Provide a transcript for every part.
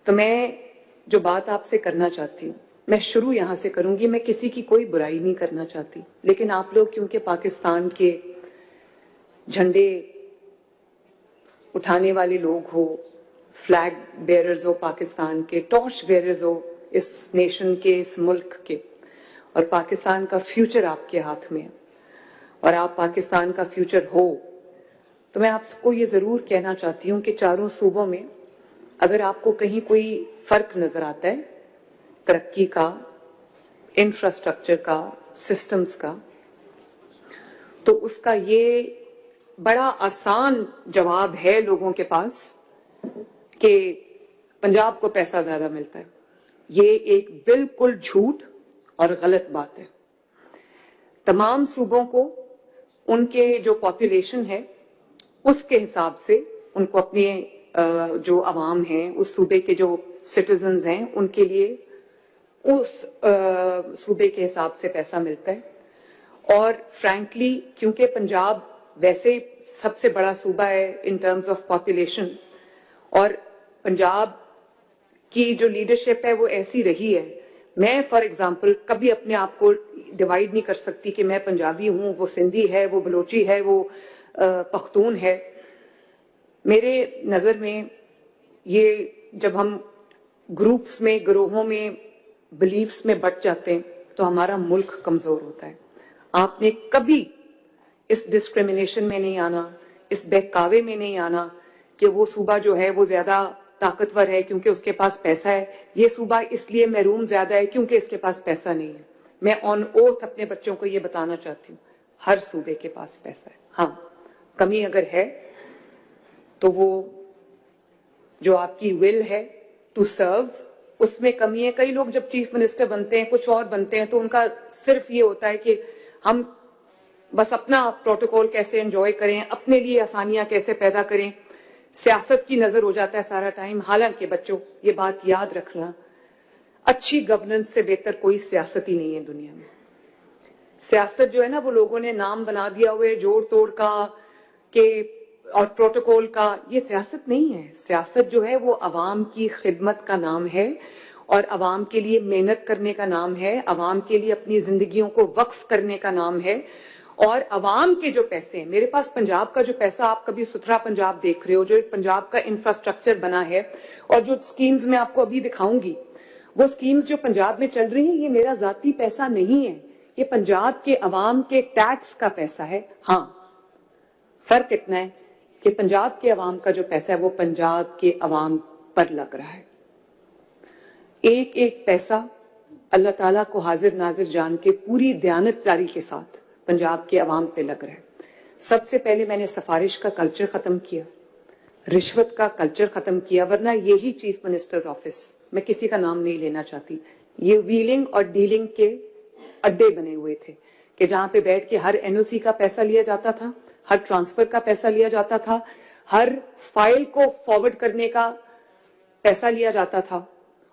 تو میں جو بات آپ سے کرنا چاہتی ہوں، میں شروع یہاں سے کروں گی. میں کسی کی کوئی برائی نہیں کرنا چاہتی، لیکن آپ لوگ کیونکہ پاکستان کے جھنڈے اٹھانے والے لوگ ہو، فلیگ بیئررز ہو، پاکستان کے ٹارچ بیئررز ہو اس نیشن کے، اس ملک کے، اور پاکستان کا فیوچر آپ کے ہاتھ میں ہے اور آپ پاکستان کا فیوچر ہو، تو میں آپ کو یہ ضرور کہنا چاہتی ہوں کہ چاروں صوبوں میں اگر آپ کو کہیں کوئی فرق نظر آتا ہے ترقی کا، انفراسٹرکچر کا، سسٹمز کا، تو اس کا یہ بڑا آسان جواب ہے لوگوں کے پاس کہ پنجاب کو پیسہ زیادہ ملتا ہے. یہ ایک بالکل جھوٹ اور غلط بات ہے. تمام صوبوں کو ان کے جو پاپولیشن ہے اس کے حساب سے ان کو اپنے جو عوام ہیں اس صوبے کے جو سٹیزنز ہیں ان کے لیے اس صوبے کے حساب سے پیسہ ملتا ہے. اور فرینکلی کیونکہ پنجاب ویسے سب سے بڑا صوبہ ہے ان ٹرمز آف پاپولیشن، اور پنجاب کی جو لیڈرشپ ہے وہ ایسی رہی ہے، میں فار ایگزامپل کبھی اپنے آپ کو ڈیوائیڈ نہیں کر سکتی کہ میں پنجابی ہوں، وہ سندھی ہے، وہ بلوچی ہے، وہ پختون ہے. میرے نظر میں یہ جب ہم گروپس میں، گروہوں میں، بلیفس میں بٹ جاتے ہیں تو ہمارا ملک کمزور ہوتا ہے. آپ نے کبھی اس ڈسکریمنیشن میں نہیں آنا، اس بہکاوے میں نہیں آنا کہ وہ صوبہ جو ہے وہ زیادہ طاقتور ہے کیونکہ اس کے پاس پیسہ ہے، یہ صوبہ اس لیے محروم زیادہ ہے کیونکہ اس کے پاس پیسہ نہیں ہے. میں آن اوتھ اپنے بچوں کو یہ بتانا چاہتی ہوں، ہر صوبے کے پاس پیسہ ہے. ہاں، کمی اگر ہے تو وہ جو آپ کی ول ہے ٹو سرو، اس میں کمی ہے. کئی لوگ جب چیف منسٹر بنتے ہیں، کچھ اور بنتے ہیں، تو ان کا صرف یہ ہوتا ہے کہ ہم بس اپنا پروٹوکول کیسے انجوائے کریں، اپنے لیے آسانیاں کیسے پیدا کریں، سیاست کی نظر ہو جاتا ہے سارا ٹائم. حالانکہ بچوں یہ بات یاد رکھنا، اچھی گورننس سے بہتر کوئی سیاست ہی نہیں ہے دنیا میں. سیاست جو ہے نا وہ لوگوں نے نام بنا دیا ہوئے جوڑ توڑ کا کہ اور پروٹوکول کا، یہ سیاست نہیں ہے. سیاست جو ہے وہ عوام کی خدمت کا نام ہے اور عوام کے لیے محنت کرنے کا نام ہے، عوام کے لیے اپنی زندگیوں کو وقف کرنے کا نام ہے. اور عوام کے جو پیسے ہیں، میرے پاس پنجاب کا جو پیسہ، آپ کبھی ستھرا پنجاب دیکھ رہے ہو، جو پنجاب کا انفراسٹرکچر بنا ہے اور جو سکیمز میں آپ کو ابھی دکھاؤں گی، وہ سکیمز جو پنجاب میں چل رہی ہیں، یہ میرا ذاتی پیسہ نہیں ہے، یہ پنجاب کے عوام کے ٹیکس کا پیسہ ہے. ہاں، فرق اتنا ہے کہ پنجاب کے عوام کا جو پیسہ ہے وہ پنجاب کے عوام پر لگ رہا ہے. ایک ایک پیسہ اللہ تعالیٰ کو حاضر ناظر جان کے پوری دیانتداری کے ساتھ پنجاب کے عوام پہ لگ رہا ہے. سب سے پہلے میں نے سفارش کا کلچر ختم کیا، رشوت کا کلچر ختم کیا، ورنہ یہی چیف منسٹرز آفس، میں کسی کا نام نہیں لینا چاہتی، یہ ویلنگ اور ڈیلنگ کے اڈے بنے ہوئے تھے کہ جہاں پہ بیٹھ کے ہر این او سی کا پیسہ لیا جاتا تھا، ہر ٹرانسفر کا پیسہ لیا جاتا تھا، ہر فائل کو فارورڈ کرنے کا پیسہ لیا جاتا تھا،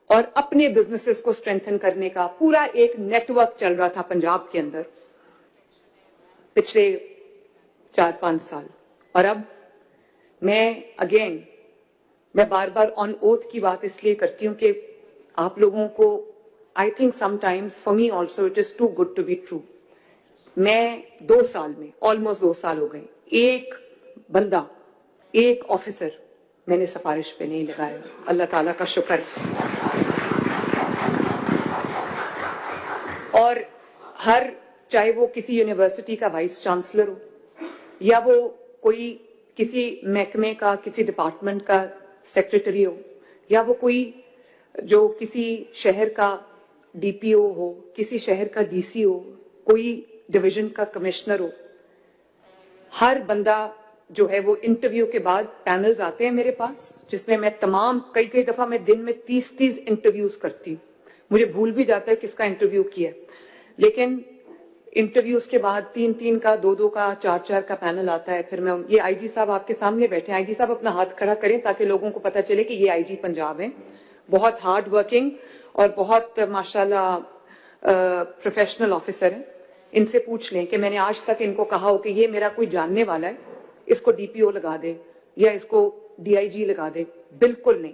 اور اپنے بزنسز کو اسٹرینتھن کرنے کا پورا ایک نیٹ ورک چل رہا تھا پنجاب کے اندر پچھلے 4-5 سال. اور اب میں بار بار آن اوتھ کی بات اس لیے کرتی ہوں کہ آپ لوگوں کو I think sometimes for me also it is too good to be true. میں 2 سال میں آلموسٹ 2 سال ہو گئے، ایک بندہ، ایک آفیسر میں نے سفارش پہ نہیں لگایا. اللہ تعالیٰ کا شکر. اور چاہے وہ کسی یونیورسٹی کا وائس چانسلر ہو، یا وہ کوئی کسی محکمے کا، کسی ڈپارٹمنٹ کا سیکرٹری ہو، یا وہ کوئی جو کسی شہر کا ڈی پی او ہو، کسی شہر کا ڈی سی ہو، کوئی ڈویژن کا کمشنر ہو، ہر بندہ جو ہے وہ انٹرویو کے بعد پینلز آتے ہیں میرے پاس، جس میں میں کئی دفعہ میں دن میں 30 انٹرویوز کرتی ہوں. مجھے بھول بھی جاتا ہے کس کا انٹرویو کیا، لیکن انٹرویوز کے بعد 3 کا، 2 کا، 4 کا پینل آتا ہے. پھر میں یہ آئی جی صاحب آپ کے سامنے بیٹھے ہیں، آئی جی صاحب اپنا ہاتھ کھڑا کریں تاکہ لوگوں کو پتا چلے کہ یہ آئی جی پنجاب ہیں، بہت ہارڈ ورکنگ اور بہت ماشاءاللہ پروفیشنل آفیسر ہیں. ان سے پوچھ لیں کہ میں نے آج تک ان کو کہا ہو کہ یہ میرا کوئی جاننے والا ہے، اس کو ڈی پی او لگا دے یا اس کو ڈی آئی جی لگا دے. بالکل نہیں.